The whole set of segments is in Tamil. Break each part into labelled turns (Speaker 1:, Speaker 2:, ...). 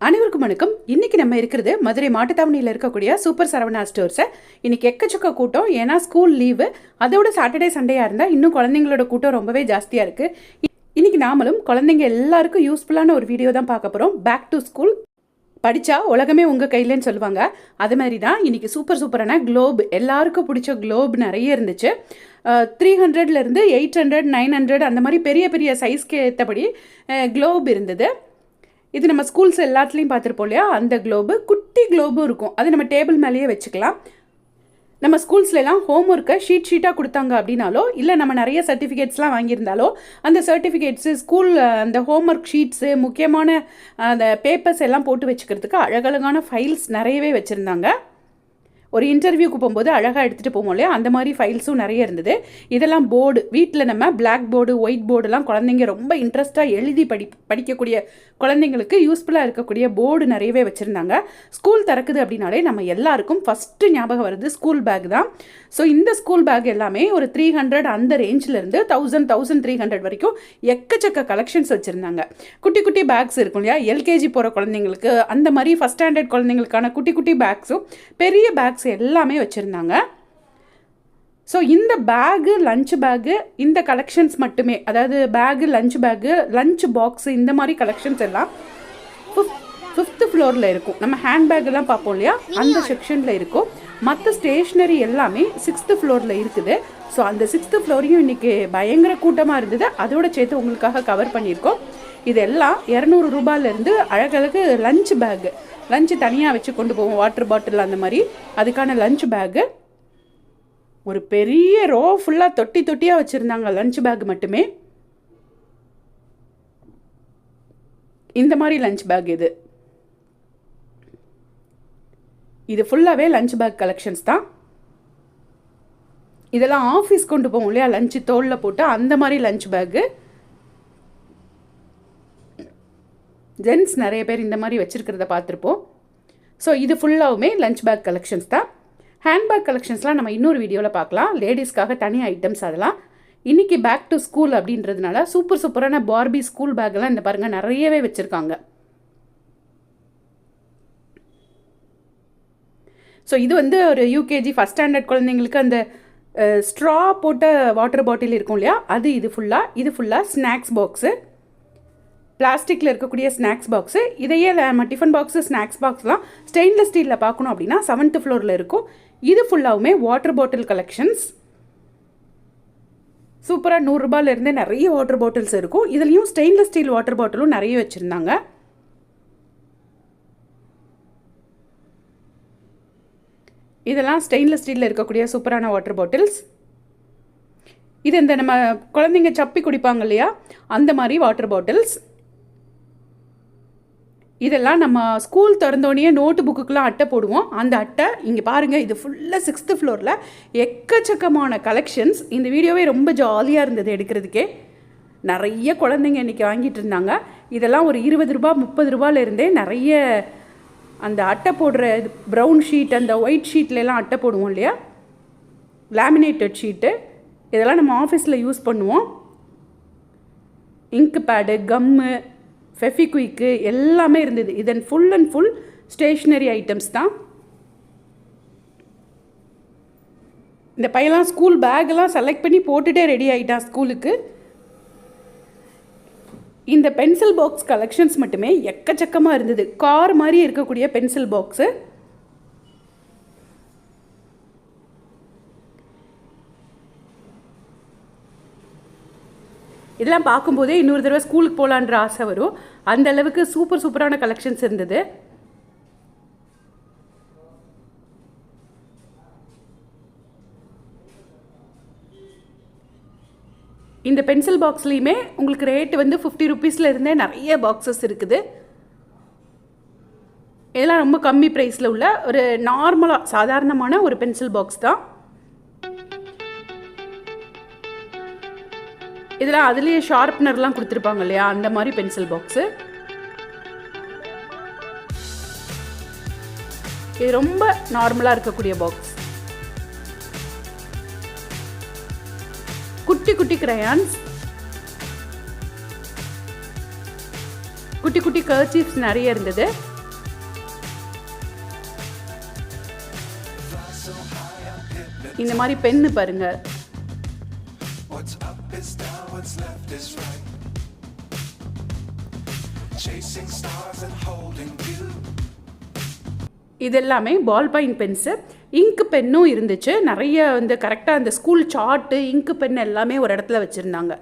Speaker 1: அனைவருக்கும் வணக்கம். இன்னைக்கு நம்ம இருக்கிறது மதுரை மாட்டுத்தாவணியில் இருக்கக்கூடிய சூப்பர் சரவணா ஸ்டோர்ஸை. இன்னைக்கு எக்கச்சக்க கூட்டம், ஏன்னா ஸ்கூல் லீவு. அதோட சாட்டர்டே சண்டேயாக இருந்தால் இன்னும் குழந்தைங்களோட கூட்டம் ரொம்பவே ஜாஸ்தியாக இருக்குது. இன்னைக்கு நாமளும் குழந்தைங்க எல்லாருக்கும் யூஸ்ஃபுல்லான ஒரு வீடியோ தான் பார்க்க போகிறோம். பேக் டு ஸ்கூல், படித்தா உலகமே உங்கள் கையிலன்னு சொல்லுவாங்க. அது மாதிரி தான் இன்றைக்கி சூப்பரான குளோப், எல்லாருக்கும் பிடிச்ச குளோப் நிறைய இருந்துச்சு. 300லேருந்து 800, 900 அந்த மாதிரி பெரிய பெரிய சைஸ்க்கு ஏற்றபடி குளோப் இருந்தது. இது நம்ம ஸ்கூல்ஸ் எல்லாத்துலேயும் பார்த்துருப்போம் இல்லையா, அந்த குளோபு. குட்டி குளோபும் இருக்கும், அது நம்ம டேபிள் மேலேயே வச்சுக்கலாம். நம்ம ஸ்கூல்ஸ்லாம் ஹோம் ஒர்க்கை ஷீட்டாக கொடுத்தாங்க அப்படின்னாலோ, இல்லை நம்ம நிறைய சர்டிஃபிகேட்ஸ்லாம் வாங்கியிருந்தாலோ, அந்த சர்டிஃபிகேட்ஸு ஸ்கூல் அந்த ஹோம் ஒர்க் ஷீட்ஸு, முக்கியமான அந்த பேப்பர்ஸ் எல்லாம் போட்டு வச்சுக்கிறதுக்கு அழகழகான ஃபைல்ஸ் நிறையவே வச்சுருந்தாங்க. ஒரு இன்டர்வியூக்கு போகும்போது அழகாக எடுத்துகிட்டு போவோம் இல்லையா, அந்த மாதிரி ஃபைல்ஸும் நிறைய இருந்தது. இதெல்லாம் போர்டு, வீட்டில் நம்ம பிளாக் போர்டு, ஒயிட் போர்டுலாம் குழந்தைங்க ரொம்ப இன்ட்ரெஸ்ட்டாக எழுதி படிக்கக்கூடிய குழந்தைங்களுக்கு யூஸ்ஃபுல்லாக இருக்கக்கூடிய போர்டு நிறையவே வச்சுருந்தாங்க. ஸ்கூல் திறக்குது அப்படின்னாலே நம்ம எல்லாருக்கும் ஃபஸ்ட்டு ஞாபகம் வருது ஸ்கூல் பேக் தான். ஸோ இந்த ஸ்கூல் பேக் எல்லாமே ஒரு 300 அந்த ரேஞ்சிலேருந்து 1300 வரைக்கும் எக்கச்சக்க கலெக்ஷன்ஸ் வச்சுருந்தாங்க. குட்டி குட்டி பேக்ஸ் இருக்கும் இல்லையா, எல்கேஜி போகிற குழந்தைங்களுக்கு, அந்த மாதிரி ஃபஸ்ட் ஸ்டாண்டர்ட் குழந்தைங்களுக்கான குட்டி குட்டி பேக்ஸும் பெரிய பேக்ஸ் எல்லாமே வச்சுருந்தாங்க. ஸோ இந்த பேகு, லஞ்ச் பேகு, இந்த கலெக்ஷன்ஸ் மட்டுமே, அதாவது பேகு, லஞ்ச் பாக்ஸு, இந்த மாதிரி கலெக்ஷன்ஸ் எல்லாம் 5th ஃப்ளோரில் இருக்கும். நம்ம ஹேண்ட்பேக்கெல்லாம் பார்ப்போம் இல்லையா, அந்த செக்ஷனில் இருக்கும். மற்ற ஸ்டேஷ்னரி எல்லாமே 6th ஃப்ளோரில் இருக்குது. ஸோ அந்த 6th ஃப்ளோரையும் இன்றைக்கி பயங்கர கூட்டமாக இருந்தது. அதோட சேர்த்து உங்களுக்காக கவர் பண்ணியிருக்கோம். இதெல்லாம் 200 ரூபாயிலேருந்து அழகழகு லஞ்ச் பேகு, லஞ்சு தனியாக வச்சு கொண்டு போவோம், வாட்டர் பாட்டில் அந்த மாதிரி, அதுக்கான லஞ்ச் பேகு ஒரு பெரிய ரோ ஃபுல்லாக தொட்டியாக வச்சுருந்தாங்க. லஞ்ச் பேக் மட்டுமே இந்த மாதிரி லஞ்ச் பேக், இது ஃபுல்லாகவே லஞ்ச் பேக் கலெக்ஷன்ஸ் தான். இதெல்லாம் ஆஃபீஸ் கொண்டு போவோம் இல்லையா, லஞ்சு தோளில் போட்டு, அந்த மாதிரி லஞ்ச் பேக்கு. ஜென்ஸ் நிறைய பேர் இந்த மாதிரி வச்சுருக்கிறத பார்த்துருப்போம். ஸோ இது ஃபுல்லாகவுமே லஞ்ச் பேக் கலெக்ஷன்ஸ் தான். ஹேண்ட்பேக் கலெக்ஷன்ஸ்லாம் நம்ம இன்னொரு வீடியோவில் பார்க்கலாம், லேடிஸ்க்காக தனி ஐட்டம்ஸ் அதெல்லாம். இன்றைக்கி பேக் டு ஸ்கூல் அப்படின்றதுனால சூப்பரான பார்பி ஸ்கூல் பேக்கெல்லாம் இந்த பாருங்கள் நிறையவே வச்சுருக்காங்க. ஸோ இது வந்து ஒரு யூகேஜி ஃபஸ்ட் ஸ்டாண்டர்ட் குழந்தைங்களுக்கு அந்த ஸ்ட்ரா போட்ட வாட்டர் பாட்டில் இருக்கும் இல்லையா, இது ஃபுல்லாக ஸ்நாக்ஸ் பாக்ஸு, பிளாஸ்டிக்கில் இருக்கக்கூடிய ஸ்நாக்ஸ் பாக்ஸு. இதையே நம்ம டிஃபன் பாக்ஸு, ஸ்நாக்ஸ் பாக்ஸ்லாம் ஸ்டெயின்லெஸ் ஸ்டீலில் பார்க்கணும் அப்படின்னா 7th ஃப்ளோரில் இருக்கும். இது ஃபுல்லாகவுமே வாட்டர் பாட்டில் கலெக்ஷன்ஸ். சூப்பராக 100 ரூபாயிலேருந்தே நிறைய வாட்டர் பாட்டில்ஸ் இருக்கும். இதுலேயும் ஸ்டெயின்லெஸ் ஸ்டீல் வாட்டர் பாட்டிலும் நிறைய வச்சுருந்தாங்க. இதெல்லாம் ஸ்டெயின்லெஸ் ஸ்டீலில் இருக்கக்கூடிய சூப்பரான வாட்டர் பாட்டில்ஸ். இது இந்த நம்ம குழந்தைங்க சப்பி குடிப்பாங்க இல்லையா, அந்த மாதிரி வாட்டர் பாட்டில்ஸ். இதெல்லாம் நம்ம ஸ்கூல் திறந்தோடனே நோட்டு புக்குக்கெலாம் அட்டை போடுவோம், அந்த அட்டை. இங்கே பாருங்கள், இது ஃபுல்லாக 6th ஃப்ளோரில் எக்கச்சக்கமான கலெக்ஷன்ஸ். இந்த வீடியோவே ரொம்ப ஜாலியாக இருந்தது எடுக்கிறதுக்கே. நிறைய குழந்தைங்க இன்றைக்கி வாங்கிட்டு இருந்தாங்க. இதெல்லாம் ஒரு 20 ரூபா 30 ரூபாயிலேருந்தே நிறைய அந்த அட்டை போடுற ப்ரௌன் ஷீட், அந்த ஒயிட் ஷீட்லலாம் அட்டை போடுவோம் இல்லையா, லேமினேட்டட் ஷீட்டு, இதெல்லாம் நம்ம ஆஃபீஸில் யூஸ் பண்ணுவோம். இங்க் பேடு, கம்மு, ஃபெஃபிக்விக்கு எல்லாமே இருந்தது. இதன் full and full stationery items தான். இந்த பையெல்லாம் ஸ்கூல் பேக்கெல்லாம் செலக்ட் பண்ணி போட்டுகிட்டே ரெடி ஆகிட்டான் ஸ்கூலுக்கு. இந்த பென்சில் பாக்ஸ் கலெக்ஷன்ஸ் மட்டுமே எக்கச்சக்கமாக இருந்தது. கார் மாதிரி இருக்கக்கூடிய பென்சில் பாக்ஸு. இதெல்லாம் பார்க்கும்போதே இன்னொரு தடவை ஸ்கூலுக்கு போகலான்ற ஆசை வரும். அந்த அளவுக்கு சூப்பரான கலெக்ஷன்ஸ் இருந்தது. இந்த பென்சில் பாக்ஸ்லேயுமே உங்களுக்கு ரேட்டு வந்து 50 ரூபீஸில் இருந்தே நிறைய பாக்ஸஸ் இருக்குது. இதெல்லாம் ரொம்ப கம்மி ப்ரைஸில் உள்ள ஒரு நார்மலாக சாதாரணமான ஒரு பென்சில் பாக்ஸ் தான். இதெல்லாம் அதுலேயே ஷார்ப்னர்லாம் கொடுத்துருப்பாங்க இல்லையா, அந்த மாதிரி பென்சில் பாக்ஸு. இது ரொம்ப நார்மலாக இருக்கக்கூடிய பாக்ஸ். குட்டி கிரையான்ஸ், குட்டி குட்டி கர்ச்சீஃப்ஸ் நிறைய இருந்தது. இந்த மாதிரி பென்னு பாருங்கள். இதெல்லாமே பால் பாயிண்ட் பென்ஸு. இங்கு பென்னும் இருந்துச்சு நிறைய. வந்து கரெக்டாக அந்த ஸ்கூல் சார்ட்டு இங்கு பென் எல்லாமே ஒரு இடத்துல வச்சுருந்தாங்க.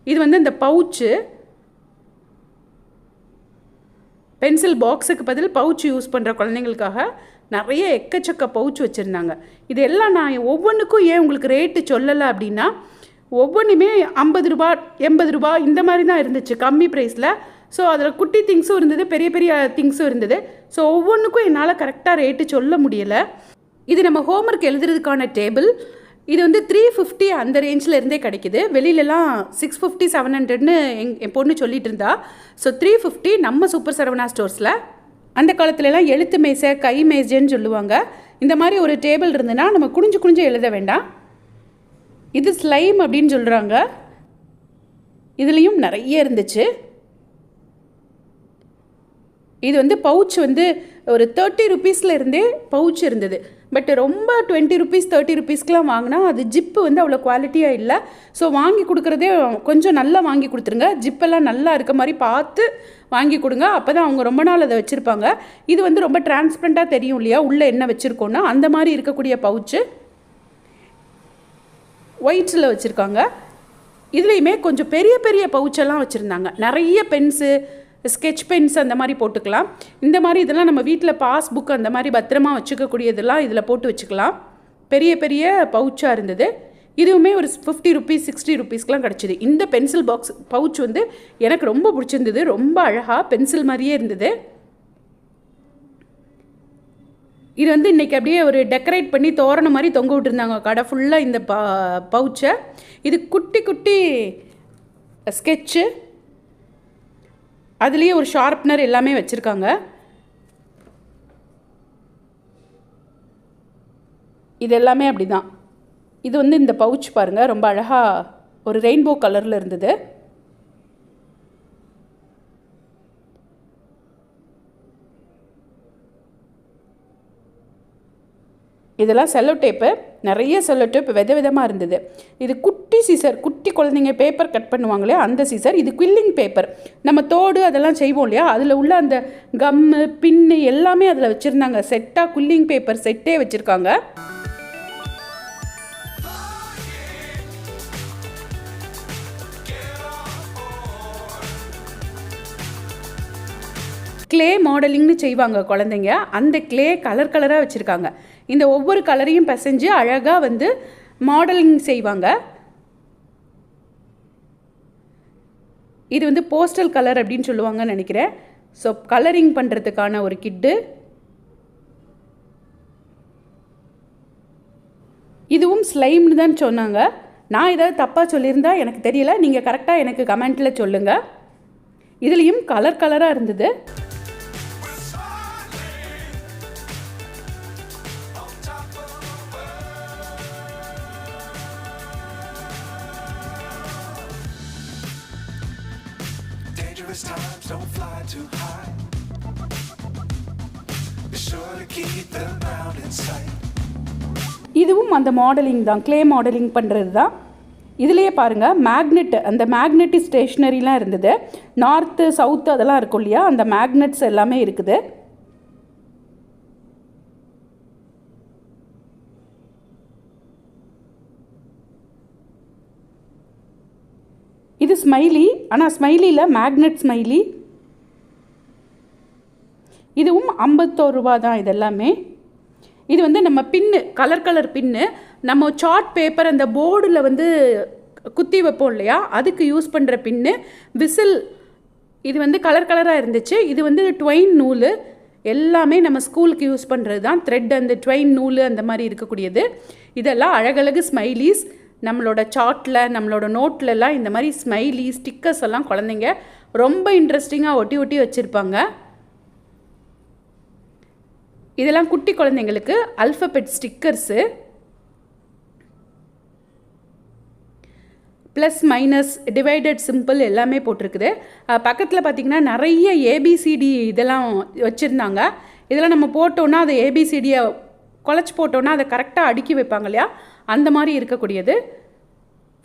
Speaker 1: இது வந்து இந்த பவுச்சு, பென்சில் பாக்ஸுக்கு பதில் பவுச் யூஸ் பண்ணுற குழந்தைங்களுக்காக நிறைய எக்கச்சக்க பவுச் வச்சுருந்தாங்க. இது எல்லாம் நான் ஒவ்வொன்றுக்கும் ஏன் உங்களுக்கு ரேட்டு சொல்லலை அப்படின்னா, ஒவ்வொன்றுமே 50 ரூபா 80 ரூபா இந்த மாதிரி தான் இருந்துச்சு கம்மி ப்ரைஸில். ஸோ அதில் குட்டி திங்ஸும் இருந்தது, பெரிய பெரிய திங்ஸும் இருந்தது. ஸோ ஒவ்வொன்றுக்கும் என்னால் கரெக்டாக ரேட்டு சொல்ல முடியலை. இது நம்ம ஹோம்ஒர்க் எழுதுறதுக்கான டேபிள். இது வந்து 350 அந்த ரேஞ்சில் இருந்தே கிடைக்கிது. வெளியிலலாம் 650 700ன்னு என் பொண்ணு சொல்லிட்டு இருந்தா. ஸோ 350 நம்ம சூப்பர் சரவணா ஸ்டோர்ஸில். அந்த காலத்துலலாம் எழுத்து மேசை, கை மேஜைன்னு சொல்லுவாங்க. இந்த மாதிரி ஒரு டேபிள் இருந்ததுன்னா நம்ம குனிஞ்சு குனிஞ்சு எழுத வேண்டாம். இது ஸ்லைம் அப்படின்னு சொல்கிறாங்க. இதுலேயும் நிறைய இருந்துச்சு. இது வந்து பவுச் வந்து ஒரு 30 ருபீஸில் இருந்தே பவுச் இருந்தது. பட் ரொம்ப 20 ருபீஸ் 30 ருபீஸ்க்கெலாம் வாங்கினா அது ஜிப்பு வந்து அவ்வளோ குவாலிட்டியாக இல்லை. ஸோ வாங்கி கொடுக்குறதே கொஞ்சம் நல்லா வாங்கி கொடுத்துருங்க. ஜிப்பெல்லாம் நல்லா இருக்க மாதிரி பார்த்து வாங்கி கொடுங்க. அப்போ தான் அவங்க ரொம்ப நாள் அதை வச்சுருப்பாங்க. இது வந்து ரொம்ப டிரான்ஸ்பரண்ட்டாக தெரியும் இல்லையா உள்ளே என்ன வச்சுருக்கோன்னா, அந்த மாதிரி இருக்கக்கூடிய பவுச்சு ஒயிட்ஸில் வச்சுருக்காங்க. இதுலேயுமே கொஞ்சம் பெரிய பெரிய பவுச்செல்லாம் வச்சுருந்தாங்க. நிறைய பென்ஸு, ஸ்கெட்ச் பென்ஸ் அந்த மாதிரி போட்டுக்கலாம். இந்த மாதிரி இதெல்லாம் நம்ம வீட்டில் பாஸ்புக் அந்த மாதிரி பத்திரமா வச்சுக்கக்கூடியதெல்லாம் இதில் போட்டு வச்சுக்கலாம். பெரிய பெரிய பவுச்சாக இருந்தது. இதுவுமே ஒரு 50 ருபீஸ் 60 ருபீஸ்க்கெலாம் கிடச்சிது. இந்த பென்சில் பாக்ஸ் பவுச் வந்து எனக்கு ரொம்ப பிடிச்சிருந்தது. ரொம்ப அழகாக பென்சில் மாதிரியே இருந்தது. இது வந்து இன்றைக்கி அப்படியே ஒரு டெக்கரேட் பண்ணி தோரணம் மாதிரி தொங்க விட்டுருந்தாங்க கடை ஃபுல்லாக இந்த பவுச்சை. இது குட்டி குட்டி ஸ்கெட்சு, அதுலேயே ஒரு ஷார்ப்னர் எல்லாமே வச்சுருக்காங்க. இது எல்லாமே அப்படி தான். இது வந்து இந்த பவுச் பாருங்கள், ரொம்ப அழகாக ஒரு ரெயின்போ கலரில் இருந்தது. இதெல்லாம் செல்லோ டேப்பு, நிறைய செல்லோ டேப் விதமாக இருந்தது. இது குட்டி சீசர், குட்டி குழந்தைங்க பேப்பர் கட் பண்ணுவாங்களே அந்த சீசர். இது குவில்லிங் பேப்பர், நம்ம தோடு அதெல்லாம் செய்வோம் இல்லையா, அதில் உள்ள அந்த கம்மு பின்னு எல்லாமே அதில் வச்சுருந்தாங்க. செட்டாக குவில்லிங் பேப்பர் செட்டே வச்சுருக்காங்க. கிளே மாடலிங்னு செய்வாங்க குழந்தைங்க. அந்த கிளே கலர் கலராக வச்சுருக்காங்க. இந்த ஒவ்வொரு கலரையும் பிசைஞ்சு அழகாக வந்து மாடலிங் செய்வாங்க. இது வந்து போஸ்டல் கலர் அப்படின்னு சொல்லுவாங்கன்னு நினைக்கிறேன். ஸோ கலரிங் பண்ணுறதுக்கான ஒரு கிட்டு. இதுவும் ஸ்லைம்னு தான் சொன்னாங்க. நான் ஏதாவது தப்பாக சொல்லியிருந்தா எனக்கு தெரியல, நீங்கள் கரெக்டாக எனக்கு கமெண்ட்டில் சொல்லுங்கள். இதுலேயும் கலர் கலராக இருந்தது.
Speaker 2: Times don't fly too high. Be sure to keep the ground in sight.
Speaker 1: இதுவும் அந்த மாடலிங் தான், கிளே மாடலிங் பண்ணுறது தான். இதுலேயே பாருங்கள் மேக்னெட், அந்த மேக்னெட் ஸ்டேஷ்னரிலாம் இருந்தது. நார்த்து சவுத்து அதெல்லாம் இருக்கும் இல்லையா, அந்த மேக்னெட்ஸ் எல்லாமே இருக்குது. இது ஸ்மைலி, ஆனால் ஸ்மைலியில் மேக்னெட் ஸ்மைலி. இதுவும் 51 ரூபா தான். இதெல்லாமே இது வந்து நம்ம பின்னு, கலர் கலர் பின்னு, நம்ம சார்ட் பேப்பர் அந்த போர்டில் வந்து குத்தி வைப்போம் இல்லையா, அதுக்கு யூஸ் பண்ணுற பின்னு. விசில் இது வந்து கலர் கலராக இருந்துச்சு. இது வந்து ட்வைன் நூல், எல்லாமே நம்ம ஸ்கூலுக்கு யூஸ் பண்ணுறது தான். த்ரெட், அந்த ட்வைன் நூல் அந்த மாதிரி இருக்கக்கூடியது. இதெல்லாம் அழகழகு ஸ்மைலிஸ். நம்மளோட சார்ட்டில், நம்மளோட நோட்லலாம் இந்த மாதிரி ஸ்மைலி ஸ்டிக்கர்ஸ் எல்லாம் குழந்தைங்க ரொம்ப இன்ட்ரெஸ்டிங்காக ஒட்டி ஒட்டி வச்சுருப்பாங்க. இதெல்லாம் குட்டி குழந்தைங்களுக்கு alphabet stickers. Plus minus divided simple எல்லாமே போட்டிருக்குது. பக்கத்தில் பார்த்திங்கன்னா நிறைய ஏபிசிடி இதெல்லாம் வச்சுருந்தாங்க. இதெல்லாம் நம்ம போட்டோன்னா அதை ஏபிசிடியை குழச்சி போட்டோன்னா அதை கரெக்டாக அடுக்கி வைப்பாங்க இல்லையா, அந்த மாதிரி இருக்கக்கூடியது.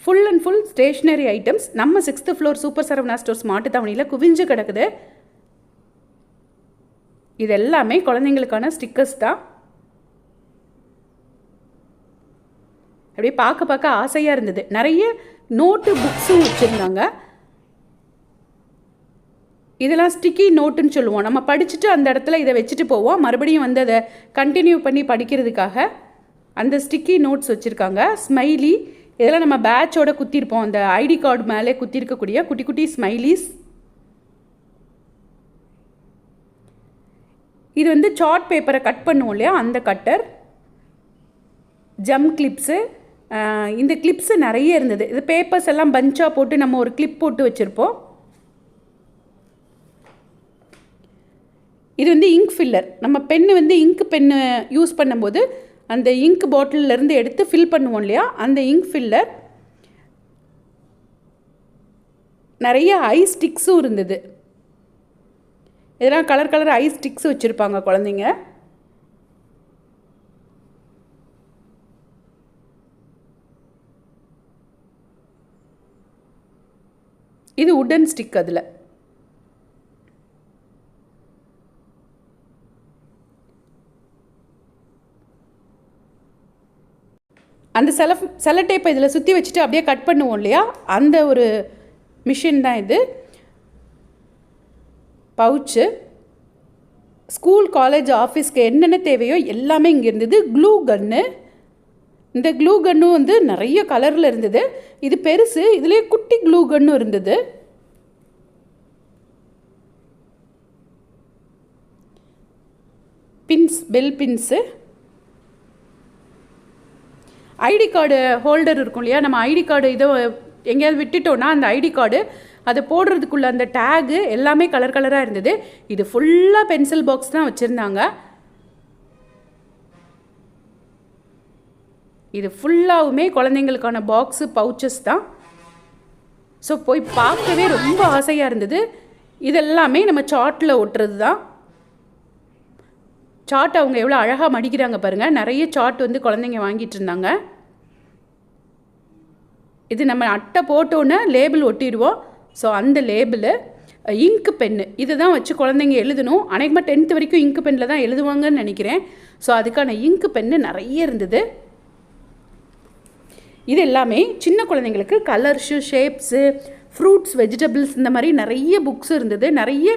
Speaker 1: Full and full stationery items நம்ம 6th floor super Saravana stores மாட்டுத்தாவணியில் குவிஞ்சு கிடக்குது. இது எல்லாமே குழந்தைங்களுக்கான ஸ்டிக்கர்ஸ் தான். அப்படியே பார்க்க பார்க்க ஆசையாக இருந்தது. நிறைய நோட்டு புக்ஸும் வச்சுருந்தாங்க. இதெல்லாம் ஸ்டிக்கி நோட்டுன்னு சொல்லுவோம். நம்ம படிச்சுட்டு அந்த இடத்துல இதை வச்சுட்டு போவோம், மறுபடியும் வந்து அதை கண்டினியூ பண்ணி படிக்கிறதுக்காக அந்த ஸ்டிக்கி நோட்ஸ் வச்சுருக்காங்க. ஸ்மைலி, இதெல்லாம் நம்ம பேட்சோட குத்திருப்போம், அந்த ஐடி கார்டு மேலே குத்திருக்கக்கூடிய குட்டி குட்டி ஸ்மைலிஸ். இது வந்து சார்ட் பேப்பரை கட் பண்ணுவோம் இல்லையா, அந்த கட்டர். ஜம் கிளிப்ஸு, இந்த கிளிப்ஸு நிறைய இருந்தது. இது பேப்பர்ஸ் எல்லாம் பஞ்சாக போட்டு நம்ம ஒரு கிளிப் போட்டு வச்சுருப்போம். இது வந்து இங்க் ஃபில்லர். நம்ம பென்னு வந்து இங்க் பென்னு யூஸ் பண்ணும்போது அந்த இங்க் பாட்டிலேருந்து எடுத்து ஃபில் பண்ணுவோம் இல்லையா, அந்த இங்க் ஃபில்லர். நிறைய ஐ ஸ்டிக்ஸும் இருந்தது. இதெல்லாம் கலர் கலர் ஐ ஸ்டிக்ஸ் வச்சுருப்பாங்க குழந்தைங்க. இது உட்டன் ஸ்டிக். அதில் அந்த செல டேப்பை இதில் சுற்றி வச்சுட்டு அப்படியே கட் பண்ணுவோம் இல்லையா, அந்த ஒரு மிஷின் தான் இது. பவுச்சு, ஸ்கூல் காலேஜ் ஆஃபீஸ்க்கு என்னென்ன தேவையோ எல்லாமே இங்கே இருந்தது. க்ளூ கன்னு, இந்த க்ளூ கன்னும் வந்து நிறைய கலரில் இருந்தது. இது பெருசு, இதுலேயே குட்டி க்ளூ கன்னும் இருந்தது. Pins, bell pins, ID card holder இருக்கும் இல்லையா, நம்ம ஐடி கார்டு இதை எங்கேயாவது விட்டுட்டோன்னா அந்த ஐடி கார்டு அதை போடுறதுக்குள்ள அந்த டேகு எல்லாமே கலர் கலராக இருந்தது. இது ஃபுல்லாக பென்சில் பாக்ஸ் தான் வச்சுருந்தாங்க. இது ஃபுல்லாகவுமே குழந்தைங்களுக்கான பாக்ஸு, பவுச்சஸ் தான். ஸோ போய் பார்க்கவே ரொம்ப ஆசையாக இருந்தது. இதெல்லாமே நம்ம சார்ட்டில் ஒட்டுறது தான். சார்ட் அவங்க எவ்வளோ அழகாக மடிக்கிறாங்க பாருங்கள். நிறைய சார்ட் வந்து குழந்தைங்க வாங்கிட்டு இருந்தாங்க. இது நம்ம அட்டை போட்டோன்னே லேபிள் ஒட்டிடுவோம். ஸோ அந்த லேபிள் இங்கு பென்னு, இதை தான் வச்சு குழந்தைங்க எழுதணும். அநேகமாக 10th வரைக்கும் இங்கு பென்னில் தான் எழுதுவாங்கன்னு நினைக்கிறேன். ஸோ அதுக்கான இங்கு பென்னு நிறைய இருந்தது. இது எல்லாமே சின்ன குழந்தைங்களுக்கு கலர்ஸு, ஷேப்ஸு, ஃப்ரூட்ஸ், வெஜிடபிள்ஸ், இந்த மாதிரி நிறைய புக்ஸ் இருந்தது. நிறைய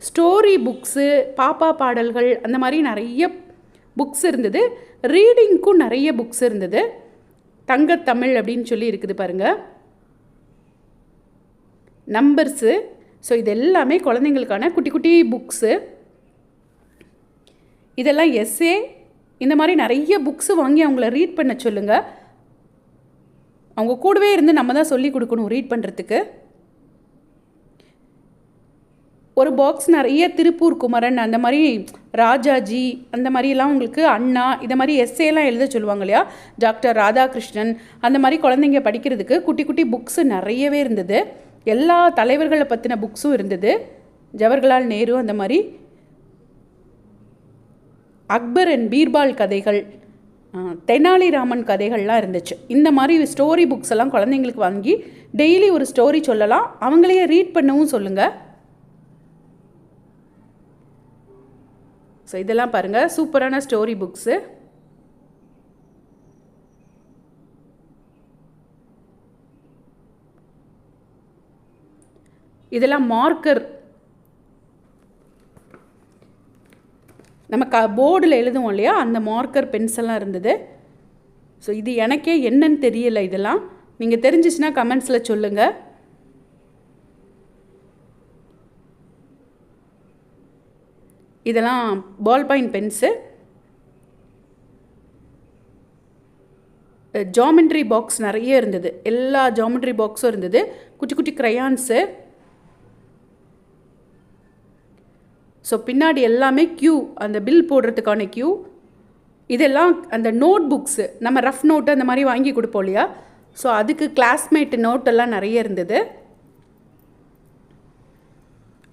Speaker 1: ஸ்டோரி புக்ஸு, பாப்பா பாடல்கள், அந்த மாதிரி நிறைய புக்ஸ் இருந்தது. ரீடிங்க்கும் நிறைய புக்ஸ் இருந்தது. தங்கத்தமிழ் அப்படின்னு சொல்லி இருக்குது பாருங்கள், நம்பர்ஸு. ஸோ இது எல்லாமே குழந்தைங்களுக்கான குட்டி குட்டி புக்ஸு. இதெல்லாம் எஸ்ஏ, இந்த மாதிரி நிறைய புக்ஸு வாங்கி அவங்கள ரீட் பண்ண சொல்லுங்கள். அவங்க கூடவே இருந்து நம்ம தான் சொல்லி கொடுக்கணும் ரீட் பண்ணுறதுக்கு. ஒரு பாக்ஸ் நிறைய திருப்பூர் குமரன், அந்த மாதிரி ராஜாஜி, அந்த மாதிரிலாம் உங்களுக்கு அண்ணா, இந்த மாதிரி எஸ்ஏலாம் எழுத சொல்லுவாங்க இல்லையா, டாக்டர் ராதாகிருஷ்ணன், அந்த மாதிரி குழந்தைங்க படிக்கிறதுக்கு குட்டி குட்டி புக்ஸு நிறையவே இருந்தது. எல்லா தலைவர்களை பற்றின புக்ஸும் இருந்தது. ஜவஹர்லால் நேரு, அந்த மாதிரி அக்பர் அண்ட் பீர்பால் கதைகள், தெனாலிராமன் கதைகள்லாம் இருந்துச்சு. இந்த மாதிரி ஸ்டோரி புக்ஸ் எல்லாம் குழந்தைங்களுக்கு வாங்கி டெய்லி ஒரு ஸ்டோரி சொல்லலாம், அவங்களையே ரீட் பண்ணவும் சொல்லுங்கள். ஸோ இதெல்லாம் பாருங்கள், சூப்பரான ஸ்டோரி புக்ஸு. இதெல்லாம் மார்க்கர், நம்ம போர்டில் எழுதுவோம் இல்லையா, அந்த மார்க்கர் பென்சில்லாம் இருந்தது. ஸோ இது எனக்கே என்னன்னு தெரியலை. இதெல்லாம் நீங்கள் தெரிஞ்சிச்சுன்னா கமெண்ட்ஸில் சொல்லுங்கள். இதெல்லாம் ball point pens. Geometry box நிறைய இருந்தது. எல்லா ஜாமெண்ட்ரி பாக்ஸும் இருந்தது. குட்டி குட்டி க்ரையான்ஸு. ஸோ பின்னாடி எல்லாமே க்யூ, அந்த பில் போடுறதுக்கான க்யூ. இதெல்லாம் அந்த நோட் புக்ஸு, நம்ம ரஃப் நோட்டு அந்த மாதிரி வாங்கி கொடுப்போம் இல்லையா, ஸோ அதுக்கு கிளாஸ்மேட் நோட்டெல்லாம் நிறைய இருந்தது.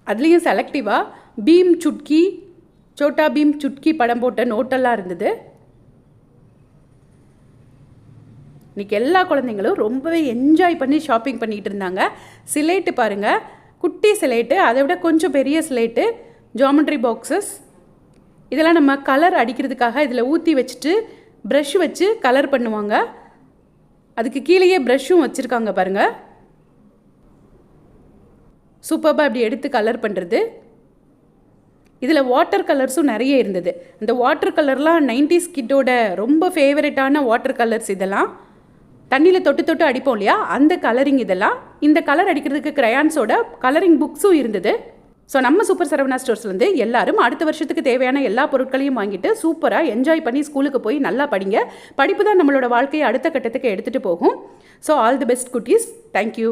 Speaker 1: அதுலேயும் செலக்டிவாக பீம், சுட்கி, சோட்டா பீம் சுட்கி படம் போட்ட நோட்டெல்லாம் இருந்தது. இன்றைக்கி எல்லா குழந்தைங்களும் ரொம்பவே என்ஜாய் பண்ணி ஷாப்பிங் பண்ணிகிட்டு இருந்தாங்க. சிலேட்டு பாருங்கள், குட்டி சிலேட்டு, அதை விட கொஞ்சம் பெரிய சிலேட்டு, ஜாமெண்ட்ரி பாக்ஸஸ், இதெல்லாம் நம்ம கலர் அடிக்கிறதுக்காக இதில் ஊற்றி வச்சுட்டு ப்ரஷ் வச்சு கலர் பண்ணுவாங்க. அதுக்கு கீழேயே ப்ரஷ்ஷும் வச்சுருக்காங்க பாருங்கள். சூப்பராக அப்படி எடுத்து கலர் பண்ணுறது. இதில் வாட்டர் கலர்ஸும் நிறைய இருந்தது. இந்த வாட்டர் கலர்லாம் 90s கிட்டோட ரொம்ப ஃபேவரட்டான வாட்டர் கலர்ஸ். இதெல்லாம் தண்ணியில் தொட்டு தொட்டு அடிப்போம் இல்லையா, அந்த கலரிங். இதெல்லாம் இந்த கலர் அடிக்கிறதுக்கு க்ரையான்ஸோட கலரிங் புக்ஸும் இருந்தது. ஸோ நம்ம சூப்பர் சரவணா ஸ்டோர்ஸ்லேருந்து எல்லாரும் அடுத்த வருஷத்துக்கு தேவையான எல்லா பொருட்களையும் வாங்கிட்டு சூப்பராக என்ஜாய் பண்ணி ஸ்கூலுக்கு போய் நல்லா படிங்க. படிப்பு தான் நம்மளோட வாழ்க்கையை அடுத்த கட்டத்துக்கு எடுத்துகிட்டு போகும். ஸோ ஆல் தி பெஸ்ட் குட்டீஸ். தேங்க்யூ.